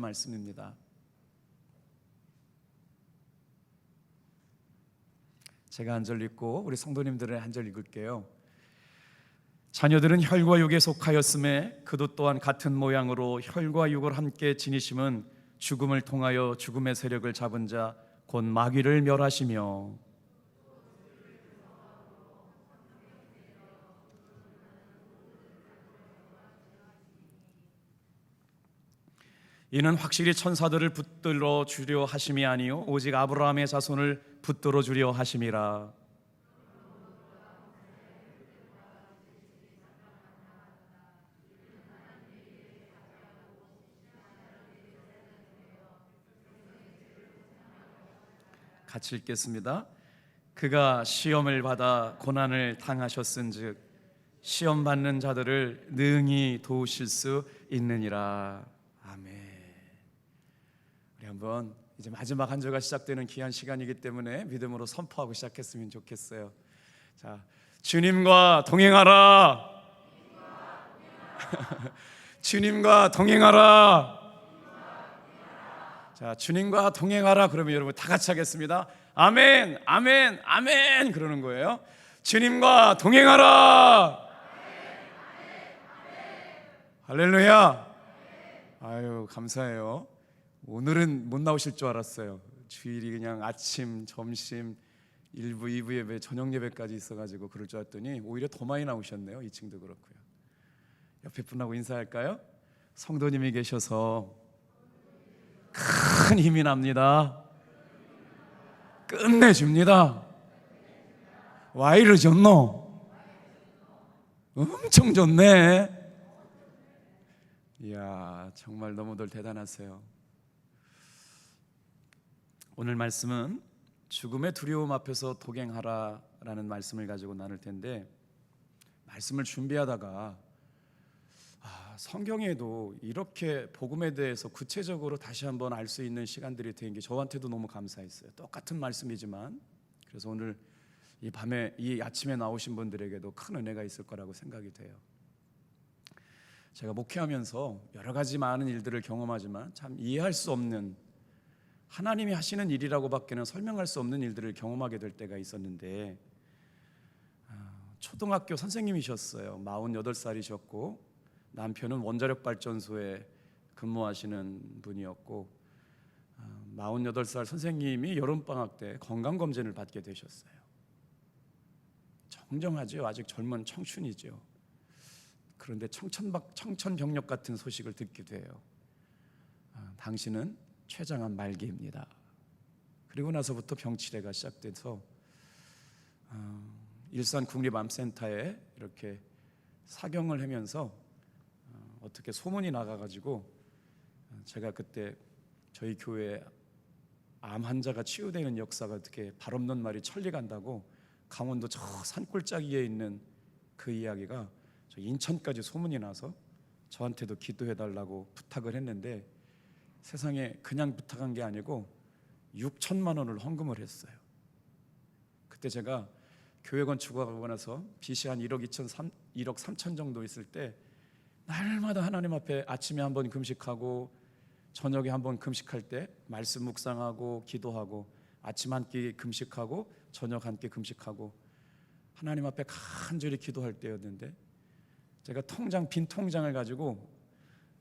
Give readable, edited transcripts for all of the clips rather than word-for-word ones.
말씀입니다. 제가 한 절 읽고 우리 성도님들의 한 절 읽을게요. 자녀들은 혈과 육에 속하였음에 그도 또한 같은 모양으로 혈과 육을 함께 지니심은 죽음을 통하여 죽음의 세력을 잡은 자 곧 마귀를 멸하시며 이는 확실히 천사들을 붙들어 주려 하심이 아니요 오직 아브라함의 자손을 붙들어 주려 하심이라. 같이 읽겠습니다. 그가 시험을 받아 고난을 당하셨은즉 시험 받는 자들을 능히 도우실 수 있느니라. 아멘. 우리 한번 이제 마지막 한 주가 시작되는 귀한 시간이기 때문에 믿음으로 선포하고 시작했으면 좋겠어요. 자, 주님과 동행하라. 주님과 동행하라. 자, 주님과 동행하라. 그러면 여러분 다 같이 하겠습니다. 아멘, 아멘, 아멘. 그러는 거예요. 주님과 동행하라. 할렐루야. 아유, 감사해요. 오늘은 못 나오실 줄 알았어요. 주일이 그냥 아침, 점심, 1부, 2부 예배, 저녁 예배까지 있어가지고 그럴 줄 알았더니 오히려 더 많이 나오셨네요. 2층도 그렇고요. 옆에 분하고 인사할까요? 성도님이 계셔서 큰 힘이 납니다. 끝내줍니다. 와 이리 좋노? 엄청 좋네. 이야, 정말 너무들 대단하세요. 오늘 말씀은 죽음의 두려움 앞에서 동행하라라는 말씀을 가지고 나눌 텐데, 말씀을 준비하다가 성경에도 이렇게 복음에 대해서 구체적으로 다시 한번 알 수 있는 시간들이 된 게 저한테도 너무 감사했어요. 똑같은 말씀이지만, 그래서 오늘 이 밤에 이 아침에 나오신 분들에게도 큰 은혜가 있을 거라고 생각이 돼요. 제가 목회하면서 여러 가지 많은 일들을 경험하지만 참 이해할 수 없는, 하나님이 하시는 일이라고밖에는 설명할 수 없는 일들을 경험하게 될 때가 있었는데, 초등학교 선생님이셨어요. 48살이셨고 남편은 원자력 발전소에 근무하시는 분이었고, 48살 선생님이 여름방학 때 건강검진을 받게 되셨어요. 정정하죠. 아직 젊은 청춘이죠. 그런데 청천벽력 같은 소식을 듣게 돼요. 당신은 췌장암 말기입니다. 그리고 나서부터 병치레가 시작돼서 일산 국립암센터에 이렇게 사경을 하면서 어떻게 소문이 나가가지고, 제가 그때 저희 교회 암 환자가 치유되는 역사가 어떻게 발 없는 말이 천리 간다고 강원도 저 산골짜기에 있는 그 이야기가 저 인천까지 소문이 나서 저한테도 기도해달라고 부탁을 했는데, 세상에 그냥 부탁한 게 아니고 6천만 원을 헌금을 했어요. 그때 제가 교회 건축하고 나서 빚이 한 1억 3천 정도 있을 때 날마다 하나님 앞에 아침에 한번 금식하고 저녁에 한번 금식할 때 말씀 묵상하고 기도하고, 아침 한 끼 금식하고 저녁 한 끼 금식하고 하나님 앞에 간절히 기도할 때였는데, 제가 빈 통장을 가지고,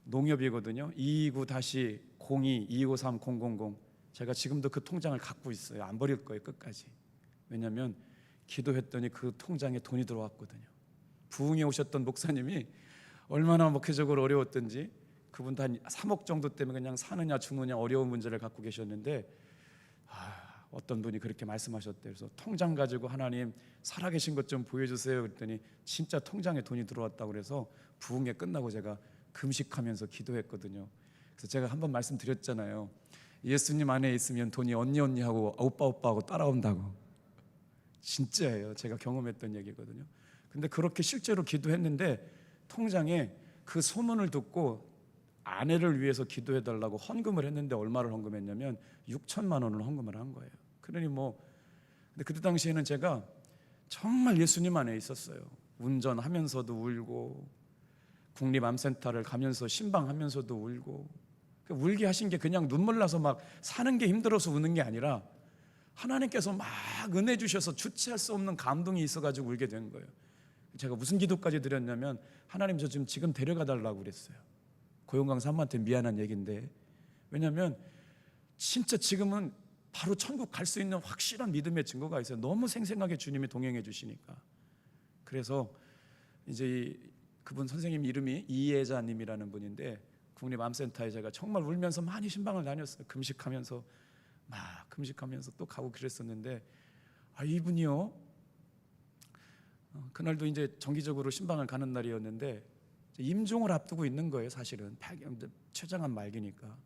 농협이거든요. 229-02-253000, 제가 지금도 그 통장을 갖고 있어요. 안 버릴 거예요, 끝까지. 왜냐하면 기도했더니 그 통장에 돈이 들어왔거든요. 부흥에 오셨던 목사님이 얼마나 목회적으로 어려웠던지, 그분도 한 3억 정도 때문에 그냥 사느냐 죽느냐 어려운 문제를 갖고 계셨는데, 어떤 분이 그렇게 말씀하셨대요. 그래서 통장 가지고 하나님 살아계신 것 좀 보여주세요 그랬더니 진짜 통장에 돈이 들어왔다고 그래서 부흥회 끝나고 제가 금식하면서 기도했거든요. 그래서 제가 한번 말씀드렸잖아요. 예수님 안에 있으면 돈이 언니 하고 오빠 하고 따라온다고. 진짜예요. 제가 경험했던 얘기거든요. 근데 그렇게 실제로 기도했는데, 통장에 그 소문을 듣고 아내를 위해서 기도해달라고 헌금을 했는데, 얼마를 헌금했냐면 6천만 원을 헌금을 한 거예요. 그러니 근데 그때 당시에는 제가 정말 예수님 안에 있었어요. 운전하면서도 울고, 국립암센터를 가면서 신방하면서도 울고, 울게 하신 게 그냥 눈물 나서 막 사는 게 힘들어서 우는 게 아니라 하나님께서 막 은혜 주셔서 주체할 수 없는 감동이 있어가지고 울게 된 거예요. 제가 무슨 기도까지 드렸냐면 하나님 저 지금 데려가 달라고 그랬어요. 고용강 사모한테 미안한 얘기인데, 왜냐하면 진짜 지금은 바로 천국 갈 수 있는 확실한 믿음의 증거가 있어요. 너무 생생하게 주님이 동행해 주시니까. 그래서 이제 그분 선생님 이름이 이예자님이라는 분인데 국립암센터에 제가 정말 울면서 많이 신방을 다녔어요. 금식하면서 또 가고 그랬었는데, 이분이요, 그날도 이제 정기적으로 신방을 가는 날이었는데 임종을 앞두고 있는 거예요. 사실은 췌장암 말기니까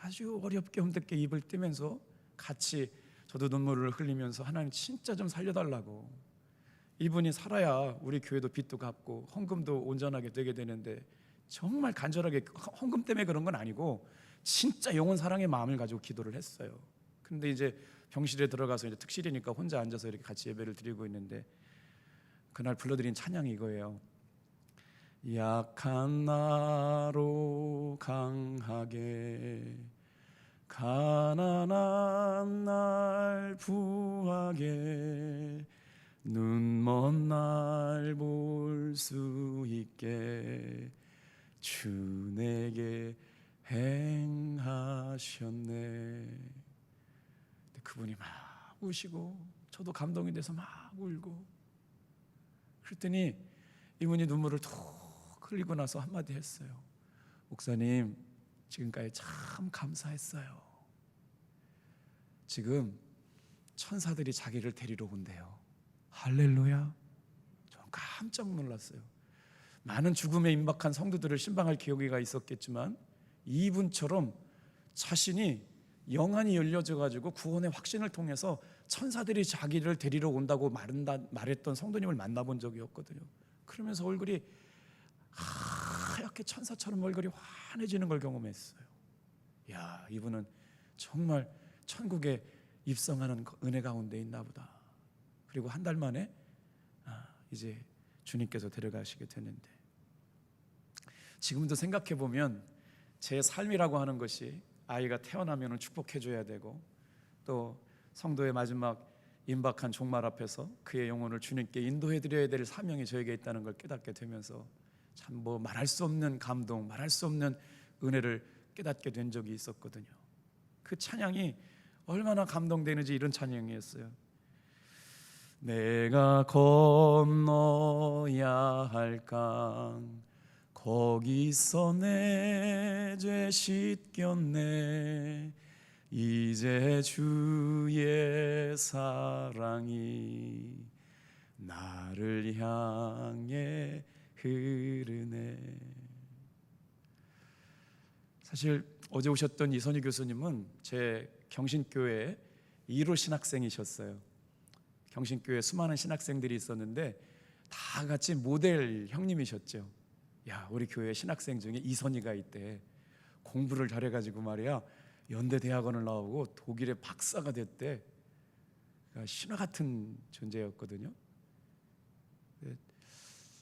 아주 어렵게 힘들게 입을 떼면서 같이 저도 눈물을 흘리면서 하나님 진짜 좀 살려달라고, 이분이 살아야 우리 교회도 빚도 갚고 헌금도 온전하게 되게 되는데, 정말 간절하게 헌금 때문에 그런 건 아니고 진짜 영혼 사랑의 마음을 가지고 기도를 했어요. 근데 이제 병실에 들어가서 이제 특실이니까 혼자 앉아서 이렇게 같이 예배를 드리고 있는데 그날 불러드린 찬양이 이거예요. 약한 나로 강하게, 가난한 날 부하게, 눈먼 날 볼 수 있게 주 내게 행하셨네. 그분이 막 우시고 저도 감동이 돼서 막 울고, 그랬더니 이분이 눈물을 툭 흘리고 나서 한마디 했어요. 목사님, 지금까지 참 감사했어요. 지금 천사들이 자기를 데리러 온대요. 할렐루야. 저 깜짝 놀랐어요. 많은 죽음에 임박한 성도들을 신방할 기회가 있었겠지만 이분처럼 자신이 영안이 열려져 가지고 구원의 확신을 통해서 천사들이 자기를 데리러 온다고 말했던 성도님을 만나본 적이 없거든요. 그러면서 얼굴이 하얗게 천사처럼 얼굴이 환해지는 걸 경험했어요. 야, 이분은 정말 천국에 입성하는 은혜 가운데 있나 보다. 그리고 한 달 만에 이제 주님께서 데려가시게 됐는데, 지금도 생각해 보면 제 삶이라고 하는 것이 아이가 태어나면 축복해 줘야 되고, 또 성도의 마지막 임박한 종말 앞에서 그의 영혼을 주님께 인도해 드려야 될 사명이 저에게 있다는 걸 깨닫게 되면서 참 말할 수 없는 감동, 말할 수 없는 은혜를 깨닫게 된 적이 있었거든요. 그 찬양이 얼마나 감동되는지 이런 찬양이었어요. 내가 건너야 할 강, 거기서 내 죄 씻겼네. 이제 주의 사랑이 나를 향해 흐르네. 사실 어제 오셨던 이선희 교수님은 제 경신교회 1호 신학생이셨어요. 경신교회 수많은 신학생들이 있었는데 다 같이 모델 형님이셨죠. 야, 우리 교회 신학생 중에 이선희가 있대. 공부를 잘해가지고 말이야, 연대 대학원을 나오고 독일의 박사가 됐대. 그러니까 신화 같은 존재였거든요.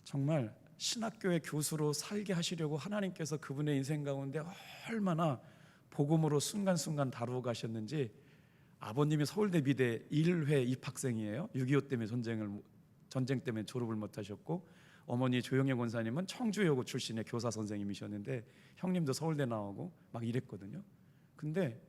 정말 신학교의 교수로 살게 하시려고 하나님께서 그분의 인생 가운데 얼마나 복음으로 순간순간 다루어 가셨는지. 아버님이 서울대 미대 1회 입학생이에요. 6.25 때문에 전쟁 때문에 졸업을 못하셨고, 어머니 조영애 권사님은 청주여고 출신의 교사 선생님이셨는데 형님도 서울대 나오고 막 이랬거든요. 근데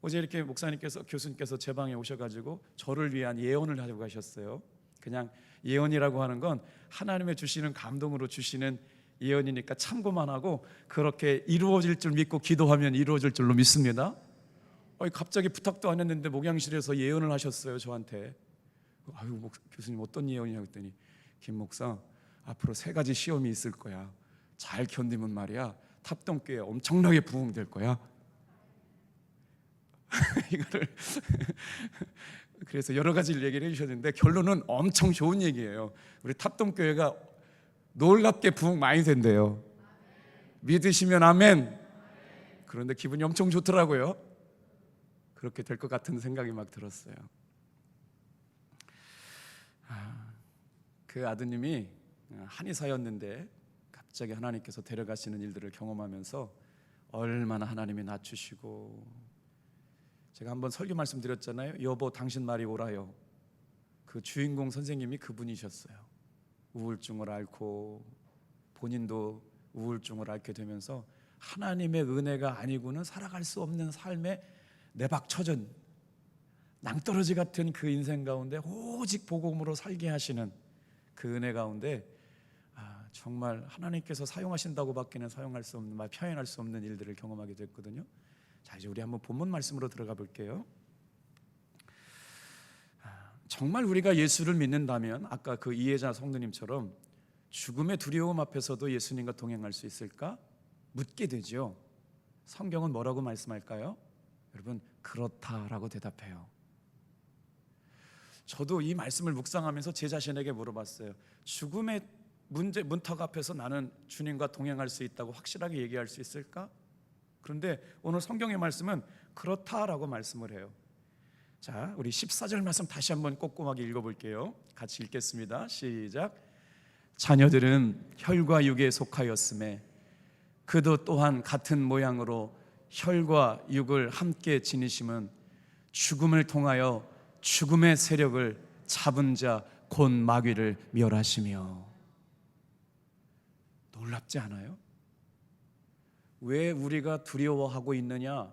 어제 이렇게 교수님께서 제 방에 오셔가지고 저를 위한 예언을 하고 가셨어요. 그냥 예언이라고 하는 건 하나님의 주시는 감동으로 주시는 예언이니까 참고만 하고 그렇게 이루어질 줄 믿고 기도하면 이루어질 줄로 믿습니다. 갑자기 부탁도 안 했는데 목양실에서 예언을 하셨어요, 저한테. 아유, 교수님 어떤 예언이냐고 했더니, 김 목사, 앞으로 3가지 시험이 있을 거야. 잘 견디면 말이야, 탑동교회 엄청나게 부흥될 거야. 이거를 그래서 여러 가지를 얘기를 해주셨는데 결론은 엄청 좋은 얘기예요. 우리 탑동교회가 놀랍게 부흥 많이 된대요. 믿으시면 아멘. 그런데 기분이 엄청 좋더라고요. 그렇게 될 것 같은 생각이 막 들었어요. 그 아드님이 한의사였는데 갑자기 하나님께서 데려가시는 일들을 경험하면서 얼마나 하나님이 낮추시고, 제가 한번 설교 말씀드렸잖아요. 여보 당신 말이 옳아요. 그 주인공 선생님이 그분이셨어요. 우울증을 앓고 본인도 우울증을 앓게 되면서 하나님의 은혜가 아니고는 살아갈 수 없는 삶에 내박처진 낭떠러지 같은 그 인생 가운데 오직 복음으로 살게 하시는 그 은혜 가운데 정말 하나님께서 사용하신다고 밖에는 사용할 수 없는, 표현할 수 없는 일들을 경험하게 됐거든요. 자, 이제 우리 한번 본문 말씀으로 들어가 볼게요. 정말 우리가 예수를 믿는다면 아까 그 이해자 성도님처럼 죽음의 두려움 앞에서도 예수님과 동행할 수 있을까? 묻게 되죠. 성경은 뭐라고 말씀할까요? 여러분, 그렇다라고 대답해요. 저도 이 말씀을 묵상하면서 제 자신에게 물어봤어요. 죽음의 문턱 앞에서 나는 주님과 동행할 수 있다고 확실하게 얘기할 수 있을까? 그런데 오늘 성경의 말씀은 그렇다라고 말씀을 해요. 자, 우리 14절 말씀 다시 한번 꼼꼼하게 읽어볼게요. 같이 읽겠습니다. 시작. 자녀들은 혈과 육에 속하였음에 그도 또한 같은 모양으로 혈과 육을 함께 지니심은 죽음을 통하여 죽음의 세력을 잡은 자 곧 마귀를 멸하시며. 놀랍지 않아요? 왜 우리가 두려워하고 있느냐?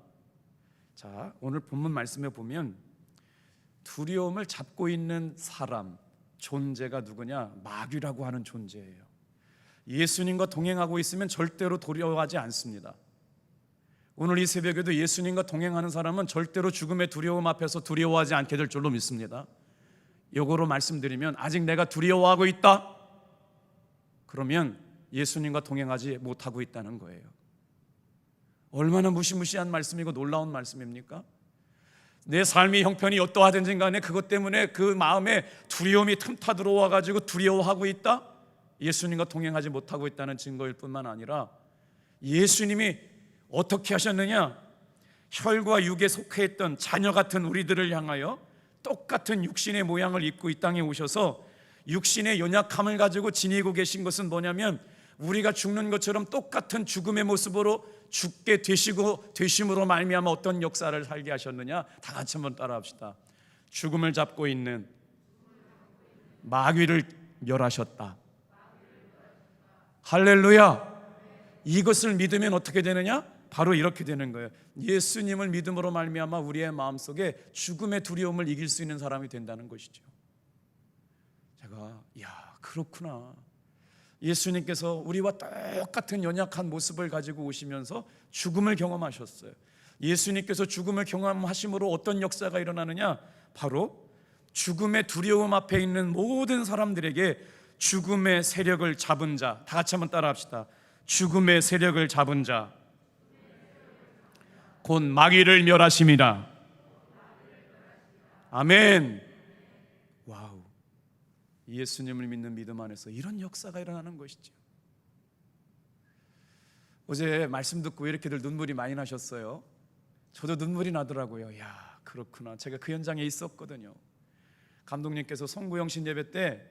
자, 오늘 본문 말씀에 보면 두려움을 잡고 있는 사람, 존재가 누구냐? 마귀라고 하는 존재예요. 예수님과 동행하고 있으면 절대로 두려워하지 않습니다. 오늘 이 새벽에도 예수님과 동행하는 사람은 절대로 죽음의 두려움 앞에서 두려워하지 않게 될 줄로 믿습니다. 요거로 말씀드리면 아직 내가 두려워하고 있다? 그러면 예수님과 동행하지 못하고 있다는 거예요. 얼마나 무시무시한 말씀이고 놀라운 말씀입니까? 내 삶의 형편이 어떠하든지 간에 그것 때문에 그 마음에 두려움이 틈타 들어와 가지고 두려워하고 있다? 예수님과 동행하지 못하고 있다는 증거일 뿐만 아니라 예수님이 어떻게 하셨느냐? 혈과 육에 속해 있던 자녀 같은 우리들을 향하여 똑같은 육신의 모양을 입고 이 땅에 오셔서 육신의 연약함을 가지고 지니고 계신 것은 뭐냐면 우리가 죽는 것처럼 똑같은 죽음의 모습으로 죽게 되심으로 말미암아 어떤 역사를 살게 하셨느냐? 다 같이 한번 따라합시다. 죽음을 잡고 있는 마귀를 멸하셨다. 할렐루야. 이것을 믿으면 어떻게 되느냐? 바로 이렇게 되는 거예요. 예수님을 믿음으로 말미암아 우리의 마음속에 죽음의 두려움을 이길 수 있는 사람이 된다는 것이죠. 제가 그렇구나. 예수님께서 우리와 똑같은 연약한 모습을 가지고 오시면서 죽음을 경험하셨어요. 예수님께서 죽음을 경험하심으로 어떤 역사가 일어나느냐? 바로 죽음의 두려움 앞에 있는 모든 사람들에게 죽음의 세력을 잡은 자, 다 같이 한번 따라합시다. 죽음의 세력을 잡은 자 곧 마귀를 멸하심이라. 아멘. 와우. 예수님을 믿는 믿음 안에서 이런 역사가 일어나는 것이죠. 어제 말씀 듣고 왜 이렇게들 눈물이 많이 나셨어요? 저도 눈물이 나더라고요. 그렇구나. 제가 그 현장에 있었거든요. 감독님께서 송구영신 예배 때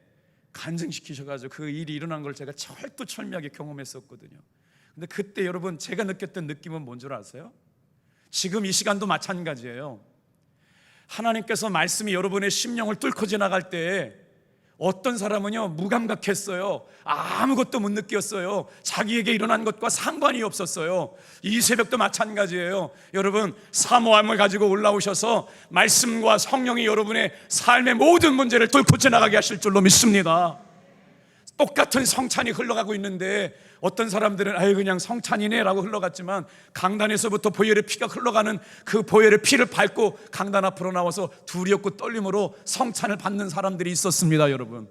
간증시키셔가지고 그 일이 일어난 걸 제가 철두철미하게 경험했었거든요. 근데 그때 여러분 제가 느꼈던 느낌은 뭔 줄 아세요? 지금 이 시간도 마찬가지예요. 하나님께서 말씀이 여러분의 심령을 뚫고 지나갈 때 어떤 사람은요 무감각했어요. 아무것도 못 느꼈어요. 자기에게 일어난 것과 상관이 없었어요. 이 새벽도 마찬가지예요. 여러분 사모함을 가지고 올라오셔서 말씀과 성령이 여러분의 삶의 모든 문제를 뚫고 지나가게 하실 줄로 믿습니다. 똑같은 성찬이 흘러가고 있는데 어떤 사람들은 그냥 성찬이네 라고 흘러갔지만 강단에서부터 보혈의 피가 흘러가는 그 보혈의 피를 밟고 강단 앞으로 나와서 두렵고 떨림으로 성찬을 받는 사람들이 있었습니다. 여러분,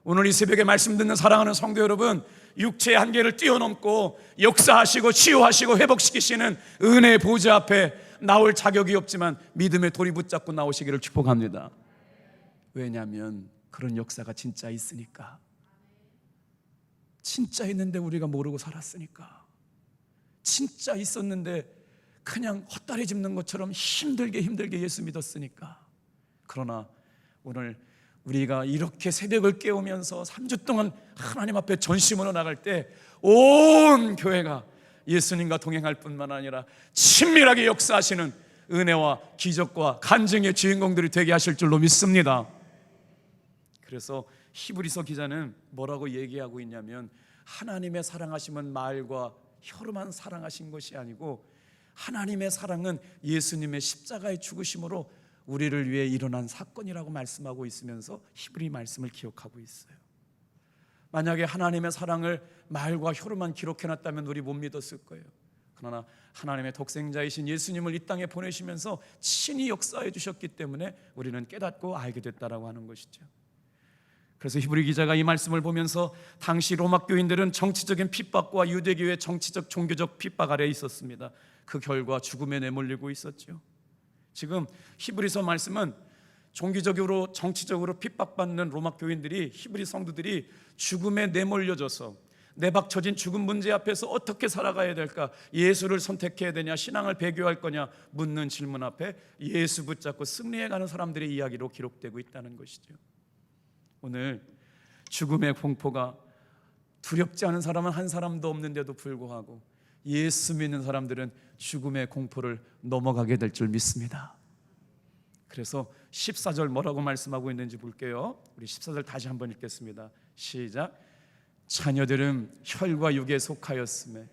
오늘 이 새벽에 말씀 듣는 사랑하는 성도 여러분, 육체의 한계를 뛰어넘고 역사하시고 치유하시고 회복시키시는 은혜의 보좌 앞에 나올 자격이 없지만 믿음의 돌이 붙잡고 나오시기를 축복합니다. 왜냐하면 그런 역사가 진짜 있으니까. 진짜 있는데 우리가 모르고 살았으니까. 진짜 있었는데 그냥 헛다리 짚는 것처럼 힘들게 예수 믿었으니까. 그러나 오늘 우리가 이렇게 새벽을 깨우면서 3주 동안 하나님 앞에 전심으로 나갈 때 온 교회가 예수님과 동행할 뿐만 아니라 친밀하게 역사하시는 은혜와 기적과 간증의 주인공들이 되게 하실 줄로 믿습니다. 그래서 히브리서 기자는 뭐라고 얘기하고 있냐면, 하나님의 사랑하심은 말과 혀로만 사랑하신 것이 아니고 하나님의 사랑은 예수님의 십자가의 죽으심으로 우리를 위해 일어난 사건이라고 말씀하고 있으면서 히브리 말씀을 기억하고 있어요. 만약에 하나님의 사랑을 말과 혀로만 기록해놨다면 우리 못 믿었을 거예요. 그러나 하나님의 독생자이신 예수님을 이 땅에 보내시면서 친히 역사해 주셨기 때문에 우리는 깨닫고 알게 됐다라고 하는 것이죠. 그래서 히브리 기자가 이 말씀을 보면서 당시 로마 교인들은 정치적인 핍박과 유대교의 정치적 종교적 핍박 아래에 있었습니다. 그 결과 죽음에 내몰리고 있었죠. 지금 히브리서 말씀은 종교적으로 정치적으로 핍박받는 로마 교인들이, 히브리 성도들이 죽음에 내몰려져서 내박쳐진 죽음 문제 앞에서 어떻게 살아가야 될까, 예수를 선택해야 되냐, 신앙을 배교할 거냐 묻는 질문 앞에 예수 붙잡고 승리해가는 사람들의 이야기로 기록되고 있다는 것이죠. 오늘 죽음의 공포가 두렵지 않은 사람은 한 사람도 없는데도 불구하고 예수 믿는 사람들은 죽음의 공포를 넘어가게 될 줄 믿습니다. 그래서 14절 뭐라고 말씀하고 있는지 볼게요. 우리 14절 다시 한번 읽겠습니다. 시작. 자녀들은 혈과 육에 속하였음에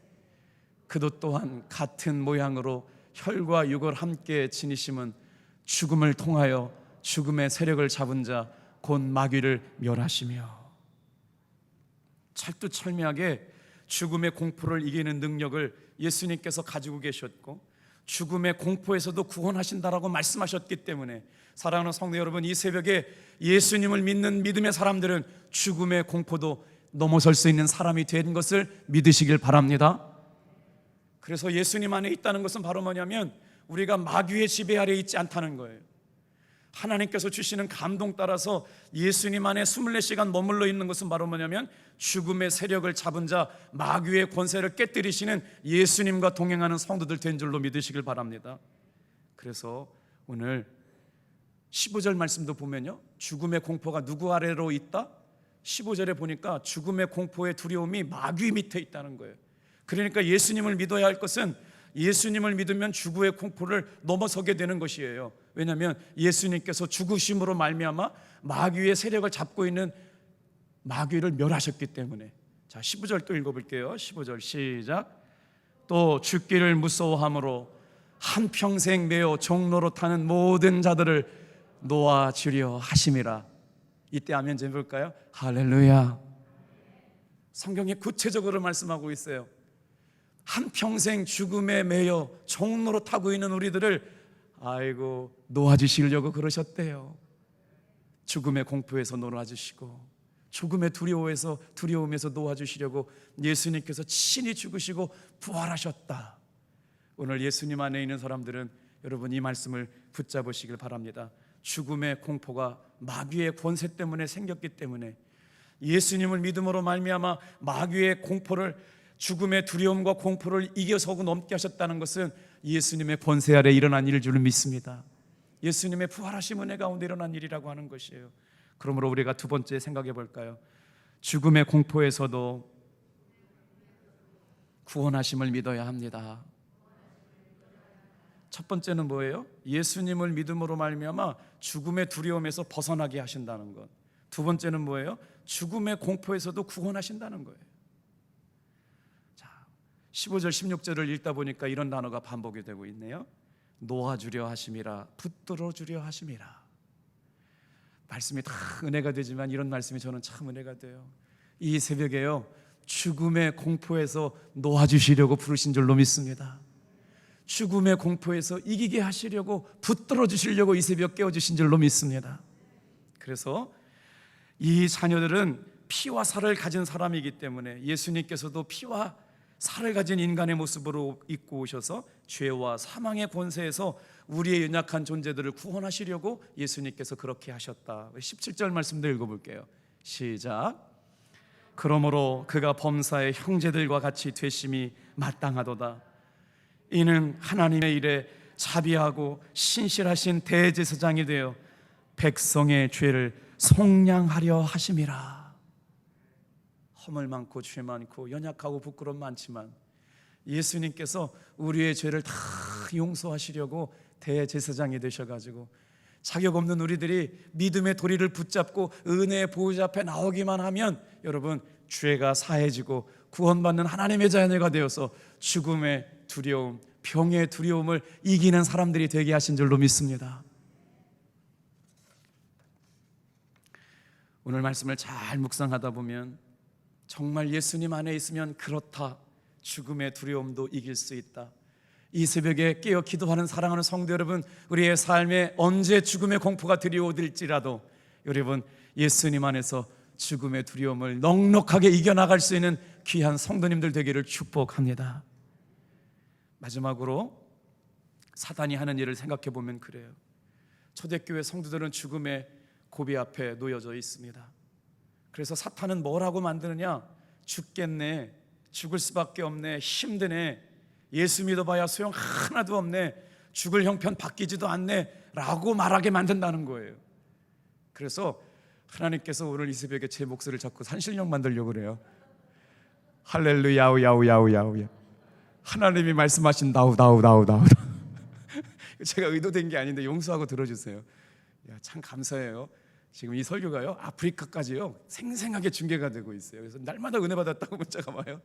그도 또한 같은 모양으로 혈과 육을 함께 지니심은 죽음을 통하여 죽음의 세력을 잡은 자 곧 마귀를 멸하시며, 철두철미하게 죽음의 공포를 이기는 능력을 예수님께서 가지고 계셨고 죽음의 공포에서도 구원하신다라고 말씀하셨기 때문에, 사랑하는 성도 여러분, 이 새벽에 예수님을 믿는 믿음의 사람들은 죽음의 공포도 넘어설 수 있는 사람이 된 것을 믿으시길 바랍니다. 그래서 예수님 안에 있다는 것은 바로 뭐냐면 우리가 마귀의 지배 아래에 있지 않다는 거예요. 하나님께서 주시는 감동 따라서 예수님 안에 24시간 머물러 있는 것은 바로 뭐냐면 죽음의 세력을 잡은 자, 마귀의 권세를 깨뜨리시는 예수님과 동행하는 성도들 된 줄로 믿으시길 바랍니다. 그래서 오늘 15절 말씀도 보면요, 죽음의 공포가 누구 아래로 있다? 15절에 보니까 죽음의 공포의 두려움이 마귀 밑에 있다는 거예요. 그러니까 예수님을 믿어야 할 것은, 예수님을 믿으면 죽음의 공포를 넘어서게 되는 것이에요. 왜냐하면 예수님께서 죽으심으로 말미암아 마귀의 세력을 잡고 있는 마귀를 멸하셨기 때문에. 자, 15절 또 읽어볼게요. 15절 시작. 또 죽기를 무서워함으로 한평생 매어 종로로 타는 모든 자들을 놓아주려 하심이라. 이때 아멘 좀 해볼까요? 할렐루야. 성경에 구체적으로 말씀하고 있어요. 한평생 죽음에 매여 종로로 타고 있는 우리들을 놓아주시려고 그러셨대요. 죽음의 공포에서 놓아주시고 죽음의 두려움에서 놓아주시려고 예수님께서 친히 죽으시고 부활하셨다. 오늘 예수님 안에 있는 사람들은 여러분 이 말씀을 붙잡으시길 바랍니다. 죽음의 공포가 마귀의 권세 때문에 생겼기 때문에 예수님을 믿음으로 말미암아 마귀의 공포를, 죽음의 두려움과 공포를 이겨서고 넘게 하셨다는 것은 예수님의 권세 아래 일어난 일일 줄 믿습니다. 예수님의 부활하심 은혜 가운데 일어난 일이라고 하는 것이에요. 그러므로 우리가 두 번째 생각해 볼까요? 죽음의 공포에서도 구원하심을 믿어야 합니다. 첫 번째는 뭐예요? 예수님을 믿음으로 말미암아 죽음의 두려움에서 벗어나게 하신다는 것. 두 번째는 뭐예요? 죽음의 공포에서도 구원하신다는 거예요. 자, 15절 16절을 읽다 보니까 이런 단어가 반복이 되고 있네요. 놓아주려 하심이라, 붙들어 주려 하심이라. 말씀이 다 은혜가 되지만 이런 말씀이 저는 참 은혜가 돼요. 이 새벽에요, 죽음의 공포에서 놓아주시려고 부르신 줄로 믿습니다. 죽음의 공포에서 이기게 하시려고, 붙들어 주시려고 이 새벽 깨워주신 줄로 믿습니다. 그래서 이 자녀들은 피와 살을 가진 사람이기 때문에 예수님께서도 피와 살을 가진 인간의 모습으로 입고 오셔서 죄와 사망의 권세에서 우리의 연약한 존재들을 구원하시려고 예수님께서 그렇게 하셨다. 17절 말씀도 읽어볼게요. 시작. 그러므로 그가 범사의 형제들과 같이 되심이 마땅하도다. 이는 하나님의 일에 자비하고 신실하신 대제사장이 되어 백성의 죄를 속량하려 하심이라. 허물 많고 죄 많고 연약하고 부끄러움 많지만 예수님께서 우리의 죄를 다 용서하시려고 대제사장이 되셔가지고 자격 없는 우리들이 믿음의 도리를 붙잡고 은혜의 보호자 앞에 나오기만 하면 여러분 죄가 사해지고 구원받는 하나님의 자녀가 되어서 죽음의 두려움, 병의 두려움을 이기는 사람들이 되게 하신 줄로 믿습니다. 오늘 말씀을 잘 묵상하다 보면 정말 예수님 안에 있으면 그렇다, 죽음의 두려움도 이길 수 있다. 이 새벽에 깨어 기도하는 사랑하는 성도 여러분, 우리의 삶에 언제 죽음의 공포가 들이오들지라도 여러분 예수님 안에서 죽음의 두려움을 넉넉하게 이겨나갈 수 있는 귀한 성도님들 되기를 축복합니다. 마지막으로 사단이 하는 일을 생각해 보면 그래요. 초대교회 성도들은 죽음의 고비 앞에 놓여져 있습니다. 그래서 사탄은 뭐라고 만드느냐? 죽겠네, 죽을 수밖에 없네, 힘드네, 예수 믿어봐야 소용 하나도 없네, 죽을 형편 바뀌지도 않네 라고 말하게 만든다는 거예요. 그래서 하나님께서 오늘 이 새벽에 제 목소리를 잡고 산신령 만들려고 그래요. 할렐루야 야우야우야우야, 하나님이 말씀하신 나우. 제가 의도된 게 아닌데 용서하고 들어주세요. 참 감사해요. 지금 이 설교가요 아프리카까지요 생생하게 중계가 되고 있어요. 그래서 날마다 은혜 받았다고 문자가 와요.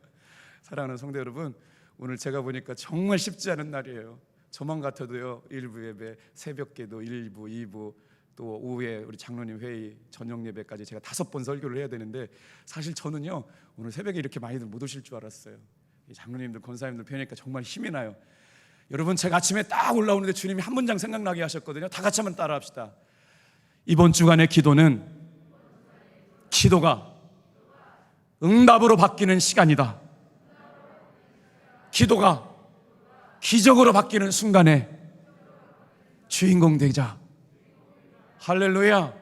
사랑하는 성도 여러분, 오늘 제가 보니까 정말 쉽지 않은 날이에요. 저만 같아도요, 일부 예배, 새벽기도 1부, 2부, 또 오후에 우리 장로님 회의, 저녁 예배까지 제가 5번 설교를 해야 되는데 사실 저는요 오늘 새벽에 이렇게 많이들 못 오실 줄 알았어요. 장로님들, 권사님들 뵈니까 정말 힘이 나요. 여러분, 제가 아침에 딱 올라오는데 주님이 한 문장 생각나게 하셨거든요. 다 같이 한번 따라합시다. 이번 주간의 기도는 기도가 응답으로 바뀌는 시간이다. 기도가 기적으로 바뀌는 순간에 주인공 되자. 할렐루야.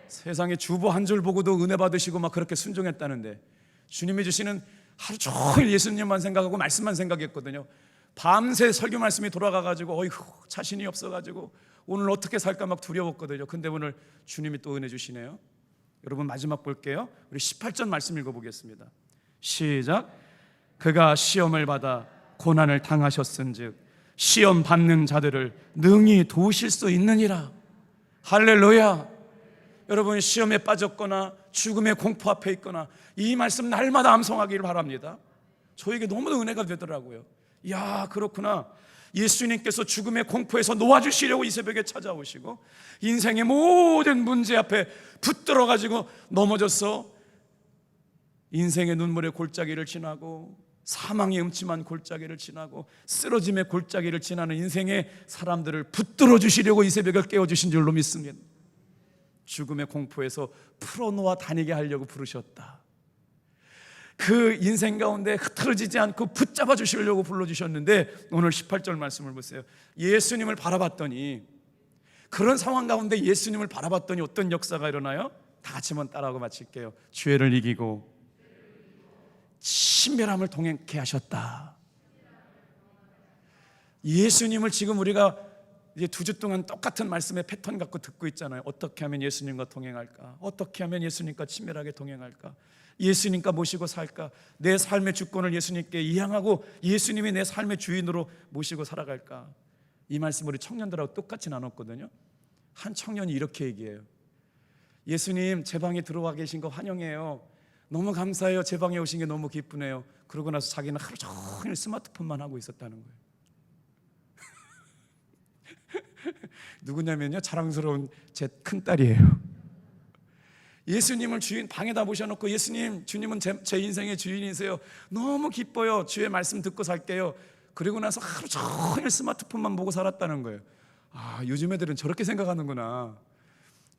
세상에 주보 한 줄 보고도 은혜 받으시고 막 그렇게 순종했다는데 주님이 주시는 하루 종일 예수님만 생각하고 말씀만 생각했거든요. 밤새 설교 말씀이 돌아가가지고 어이구 자신이 없어가지고 오늘 어떻게 살까 막 두려웠거든요. 근데 오늘 주님이 또 은혜 주시네요. 여러분 마지막 볼게요. 우리 18절 말씀 읽어보겠습니다. 시작. 그가 시험을 받아 고난을 당하셨은즉 시험 받는 자들을 능히 도우실 수 있느니라. 할렐루야. 여러분 시험에 빠졌거나 죽음의 공포 앞에 있거나 이 말씀 날마다 암송하기를 바랍니다. 저에게 너무나 은혜가 되더라고요. 야, 그렇구나. 예수님께서 죽음의 공포에서 놓아주시려고 이 새벽에 찾아오시고 인생의 모든 문제 앞에 붙들어 가지고 넘어져서 인생의 눈물의 골짜기를 지나고 사망의 음침한 골짜기를 지나고 쓰러짐의 골짜기를 지나는 인생의 사람들을 붙들어 주시려고 이 새벽을 깨워주신 줄로 믿습니다. 죽음의 공포에서 풀어놓아 다니게 하려고 부르셨다. 그 인생 가운데 흐트러지지 않고 붙잡아 주시려고 불러주셨는데 오늘 18절 말씀을 보세요. 예수님을 바라봤더니, 그런 상황 가운데 예수님을 바라봤더니 어떤 역사가 일어나요? 다 같이 한번 따라하고 마칠게요. 죄를 이기고 신멸함을 동행케 하셨다. 예수님을 지금 우리가 이제 2주 동안 똑같은 말씀의 패턴 갖고 듣고 있잖아요. 어떻게 하면 예수님과 동행할까? 어떻게 하면 예수님과 친밀하게 동행할까? 예수님과 모시고 살까? 내 삶의 주권을 예수님께 이양하고 예수님이 내 삶의 주인으로 모시고 살아갈까? 이 말씀 우리 청년들하고 똑같이 나눴거든요. 한 청년이 이렇게 얘기해요. 예수님, 제 방에 들어와 계신 거 환영해요. 너무 감사해요. 제 방에 오신 게 너무 기쁘네요. 그러고 나서 자기는 하루 종일 스마트폰만 하고 있었다는 거예요. 누구냐면요, 자랑스러운 제 큰딸이에요. 예수님을 주인 방에다 모셔놓고 예수님, 주님은 제 인생의 주인이세요. 너무 기뻐요. 주의 말씀 듣고 살게요. 그리고 나서 하루 종일 스마트폰만 보고 살았다는 거예요. 아, 요즘 애들은 저렇게 생각하는구나.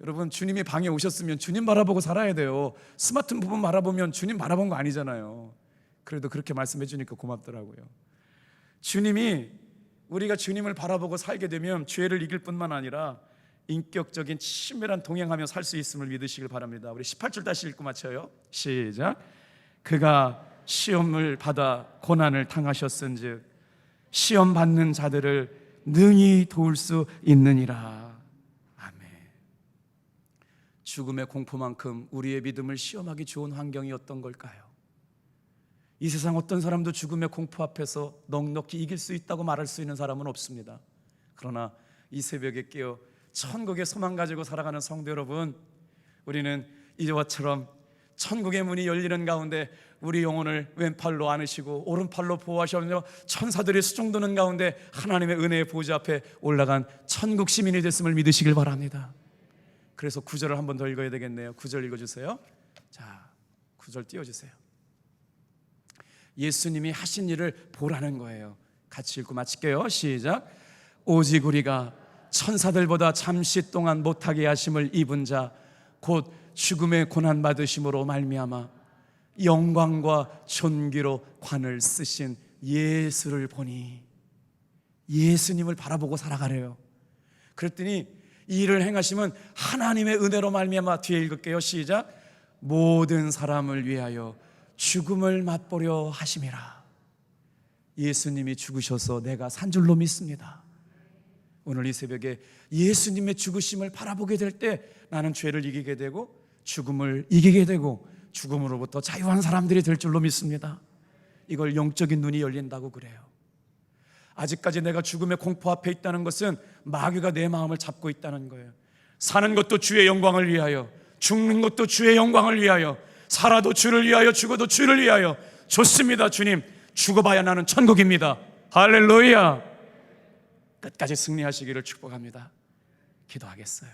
여러분, 주님이 방에 오셨으면 주님 바라보고 살아야 돼요. 스마트폰 바라보면 주님 바라본 거 아니잖아요. 그래도 그렇게 말씀해 주니까 고맙더라고요. 우리가 주님을 바라보고 살게 되면 죄를 이길 뿐만 아니라 인격적인 친밀한 동행하며 살 수 있음을 믿으시길 바랍니다. 우리 18절 다시 읽고 마쳐요. 시작. 그가 시험을 받아 고난을 당하셨은즉 시험 받는 자들을 능히 도울 수 있느니라. 아멘. 죽음의 공포만큼 우리의 믿음을 시험하기 좋은 환경이 어떤 걸까요? 이 세상 어떤 사람도 죽음의 공포 앞에서 넉넉히 이길 수 있다고 말할 수 있는 사람은 없습니다. 그러나 이 새벽에 깨어 천국의 소망 가지고 살아가는 성도 여러분, 우리는 이와처럼 천국의 문이 열리는 가운데 우리 영혼을 왼팔로 안으시고 오른팔로 보호하시며 천사들이 수종드는 가운데 하나님의 은혜의 보좌 앞에 올라간 천국 시민이 됐음을 믿으시길 바랍니다. 그래서 9절을 한 번 더 읽어야 되겠네요. 9절 읽어주세요. 자, 9절 띄워주세요. 예수님이 하신 일을 보라는 거예요. 같이 읽고 마칠게요. 시작. 오직 우리가 천사들보다 잠시 동안 못하게 하심을 입은 자 곧 죽음의 고난 받으심으로 말미암아 영광과 존귀로 관을 쓰신 예수를 보니, 예수님을 바라보고 살아가래요. 그랬더니 이 일을 행하시면 하나님의 은혜로 말미암아, 뒤에 읽을게요. 시작. 모든 사람을 위하여 죽음을 맛보려 하심이라. 예수님이 죽으셔서 내가 산 줄로 믿습니다. 오늘 이 새벽에 예수님의 죽으심을 바라보게 될 때 나는 죄를 이기게 되고 죽음을 이기게 되고 죽음으로부터 자유한 사람들이 될 줄로 믿습니다. 이걸 영적인 눈이 열린다고 그래요. 아직까지 내가 죽음의 공포 앞에 있다는 것은 마귀가 내 마음을 잡고 있다는 거예요. 사는 것도 주의 영광을 위하여, 죽는 것도 주의 영광을 위하여, 살아도 주를 위하여, 죽어도 주를 위하여. 좋습니다. 주님, 죽어봐야 나는 천국입니다. 할렐루야. 끝까지 승리하시기를 축복합니다. 기도하겠어요.